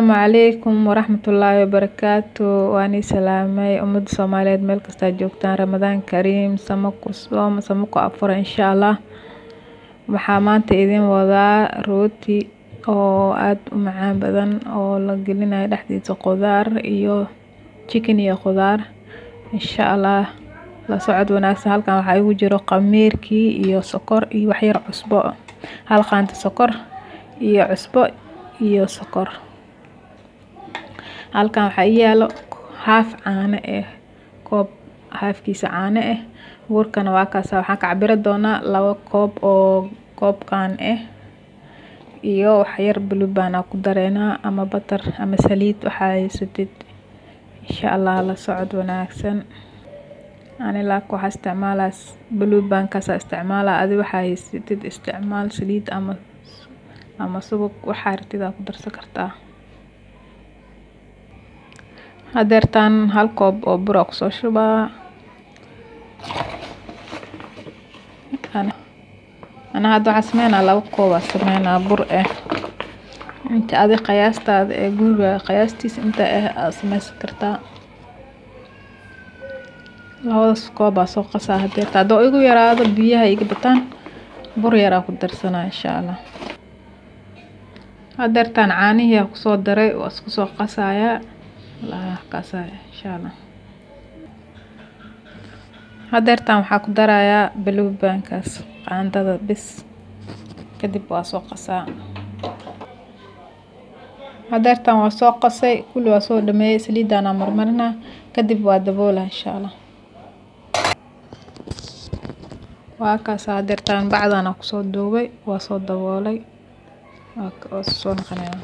Asalaamu calaykum waraxmatullaahi wabarakaatu. Waani salaamay ummadda Soomaaliyeed meel kasta aad joogtaan. Ramadaan Kariim, sama ku afuro insha Allah. Waxaa maanta idin wadaa rooti oo aad u macaan badan oo la gelinayo dhexdiisa khudaar iyo chicken iyo khudaar insha Allah. La socod wanaagsan. Halkan waxaa igu jiro khamiirkii iyo sokor iyo wax yar cusbo. Hal qaando sokor iyo cusbo iyo sokor. Halkan waxaa yaalo haaf caano koob haafkiisa caano burkana waa kaas. Waxaan ka cabiri doonaa 2 koob oo koobkan iyo wax yar blueband ku dareena ama butter ama saliid waxa haysatid insha Allah. La socod wanaagsan. Ani laak waxa isticmaalaa blueband kaasa isticmaalaa. Adi waxa haysatid isticmaal saliid ama subag waxa rabtida ku darsan kartaa. Hadeertaan hal koob oo bur ku soo shubaa. Ana hadda waxaan sameynaa 2 koob sameynaa bur inta adi qiyaastaada guriga qiyaastiisa inta aad sameysan kartaa. 2 koob soo qasaa hadeerta hadoo igu yaraado biyaha iga bataan bur yar ku darsanaa insha Allah. Hadeertaan caanihi ku soo daray oo isku soo qasaaya la qasaa insha Allah. Hadeertaan waxaa ku darayaa blueband kaas qaandada bis kadib waa soo qasaa. Hadeertaan waa soo qasay kulli waa soo dhameeyay saliidana marmarina kadib waa daboolaa insha Allah. waa kaas hadeertaan bacdana ku soo duubay waa soo daboolay waa soo naqanaya.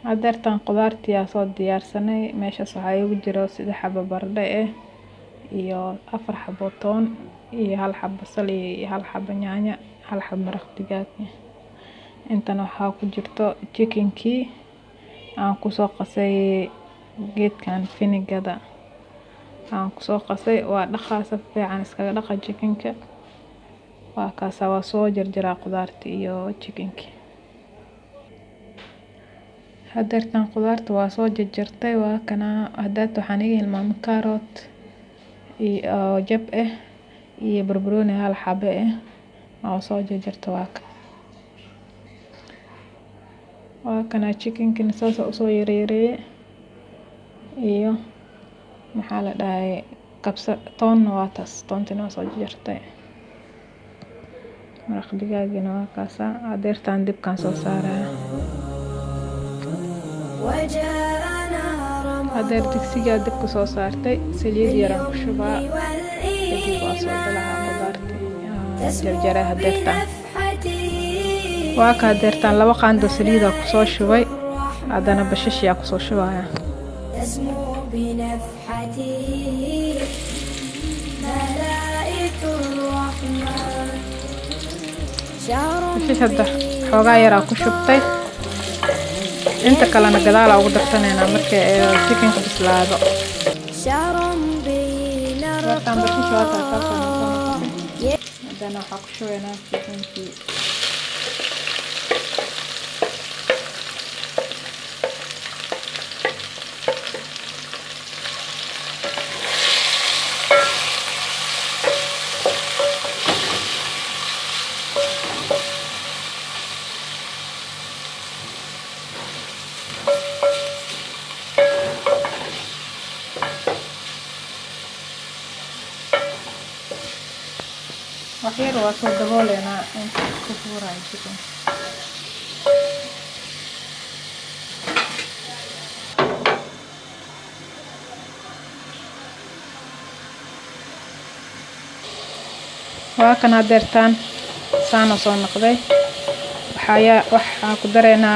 Hadeertaan khudaartii soo diyaarsanay meeshaas waxa igu jiro 3 xabo baradho iyo 4 xabo toon iyo 1 xabo basal iyo 1 xabo yaanyo 1 xabo maraq digaag. Intana waxa ku jirto chickenkii aan ku soo qasay geedkan finigada aan ku soo qasay waa dhaqaasa fiican iskaga dhaqa chickenka. waa kaas waa soo jarjaraa khudaartii iyo chickenkii. Hadeertaan khudaarta waa soo jarjartay waa kana hadeerta waxaan iga hilmaamay carrot iyo jab iyo barbarooni 1 xabo oo soo jarjartay waa kana chickenkin soo yareeyay iyo maxaa la dhahay kabsar toon waa taas toontina soo jarjartay. maraq digaagina waa kaas hadeertaan dibkan soo saaraa. hadeer digsiga dibka soo saartay saliid yar ku shubaa kadib waa soo dalacaa khudaartii jarjaray. hadeertaan waa ka hadeertaan 2 qaando saliid ku soo shubay hadana bashash ku soo shubaya. bashash hadda xoogaa yar ku shubtay inta kalena gadaal ugu darsanayna markii chickenka bislaado. Waxaan bashash waxa ka soo hadana waxa ku shubaynaa chickenkii. waxyar waa soo daboolena inta ku furay chicken. waa kana hadeertaan saana soo noqday waxa ku dareena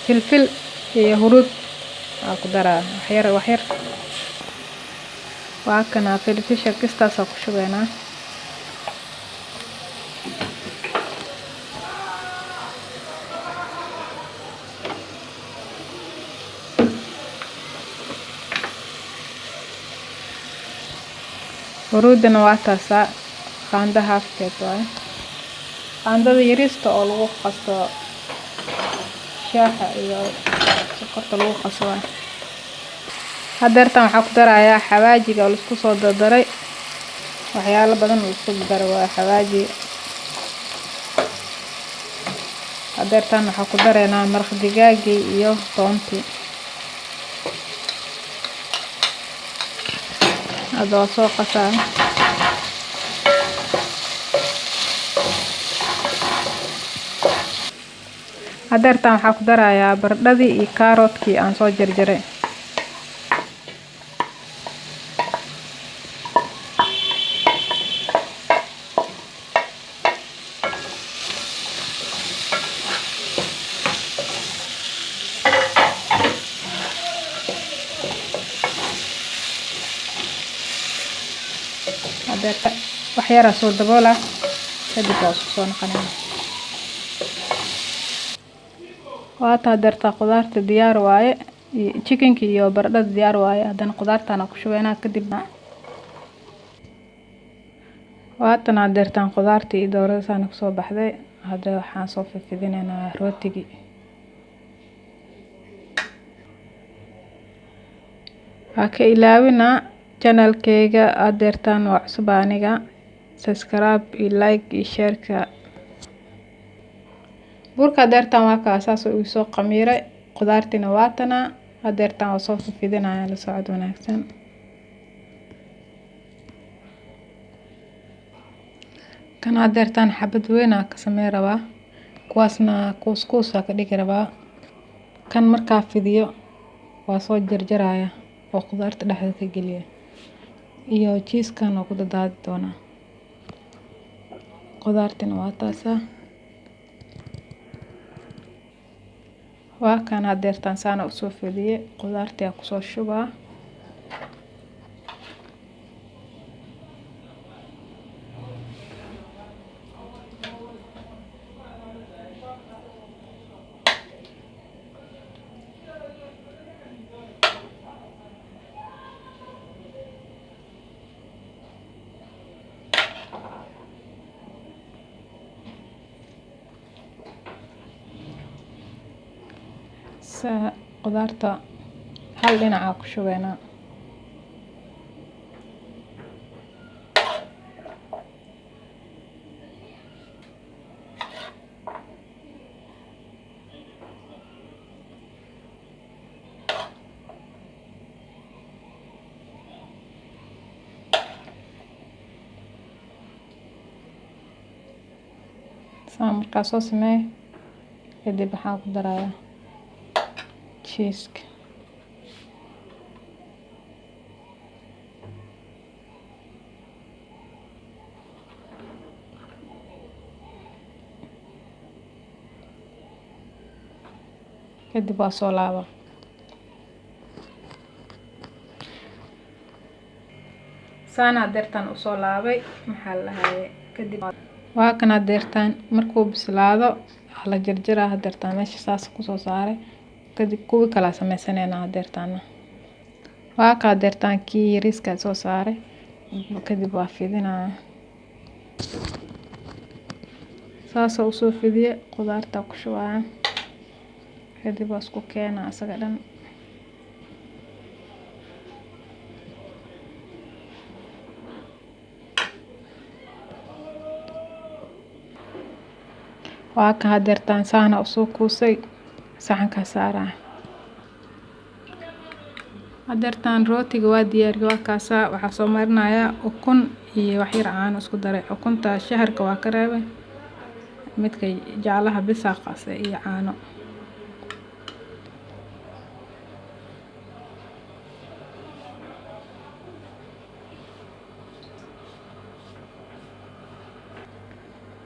filfil iyo huruud ku daraa waxyar waa kana filfisha kistaas ku shubayna. huruudana waa taasaa qaando haafkeed waaye. Qaandada yariista oo lagu qaso shaaha iyo sokorta lagu qaso waaye. Hadeertan waxaa ku darayaa xawaajiga oo isku soo dardaray waxyaalo badan oo isku daray waa xawaaji. Hadeertan waxaa ku dareynaa maraq digaagi iyo toontii adoo soo qasaa. Hadeertan waxaa ku darayaa baradhadii iyo kaaroodkii aan soo jarjaray. Hadeertan wax yar soo daboola kadib waa isku soo noqonayna. Waata hadeertan qudaarta diyaar waaye. Chickenki iyo baradhada diyaar waaye. Haddana qudaartana ku shubaynaa kadib waatan hadeertan qudaartii iyo doorada saan ku soo baxday. Hadda waxaan soo fidinaynaa rootigi. Ha ka ilaawina channelkayga hadeertan waa cusub aniga. Subscribe iyo like iyo share-ka. Burka hadeertan waa ka asaas oo soo qamiiray. Qudaartina waatana hadeertan waa soo fidinayaa la socod wanaagsan. Kan hadeertan xabad weyn ka sameey rabaa. Kuwaasna kuus ka dhigi rabaa. Kan markaa fidiyo waa soo jarjaraya oo qudaarta dhexda ka geliya. Iyo cheese-kan oo ku dadaadi doona. Qudaartina waa taasaa. Waa kan hadeertan saan u soo fidiyay. Qudaartii ku soo shubaa. Qudaarta hal dhinac ku shubaynaa. Saan markaa soo sameey kadib waxaan ku darayaa cheese. Kadib waa soo laaba. Saan hadeertan u soo laabay maxaa la haye kadib waa kan hadeertan markuu bislaado la jarjaraa. Hadeertan meesha saas ku soo saaray kadib kuwi kala sameeysanayna hadeertan. Waa ka hadeertan kii yariiska soo saaray kadib waa fidinaa. Saas u soo fidiyay qudaarta ku shubaa. Kadib waa isku keenaa asaga dhan. waa ka hadeertaan saana usoo kuusay saxanka saaraa. hadeertaan rootiga waa diyaar waa kaasa waxaa soo marinayaa ukun iyo wax yar caano isku daray. ukunta shaharka waa ka reebay midka jaalaha bisaaqase iyo caano.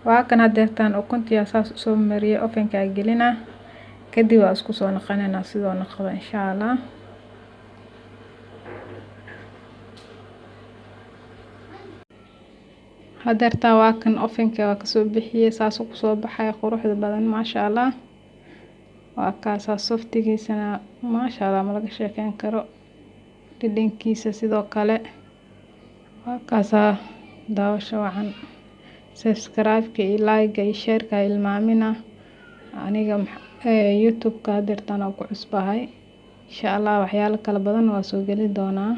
waa kan hadeertaan ukuntii asaas soo mariyay ovenka gelina kadib waa isku soo naqanayna sidoo naqdo insha Allah. hadeertaan waa kan ovenka waa ka soo bixiyay saas ku soo baxay quruxda badan ma sha Allah. waa kaasa softigiisana ma sha Allah ma laga sheekeyn karo dhidhankiisa sidoo kale waa kaasaa daawasho wacan. Subscribe-ka iyo like-ga iyo share-ka ilmaamina. Aniga YouTube-ka hadeertaan oo ku cusbahay. Insha Allah waxyaalo kala badan waa soo geli doonaa.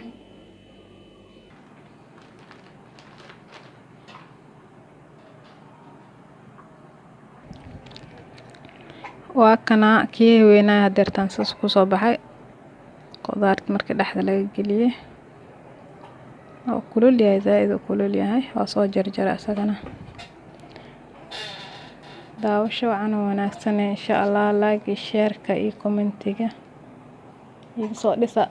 waa kana kii weynaa hadeertaan saas ku soo baxay. Qudaarta markii dhexda laga geliyay oo kulul yahay, zaaid u kulul yahay, waa soo jarjara asagana. daawasho wacan oo wanaagsan insha Allah. Like iyo share-ka iyo comment-iga igu soo dhisa.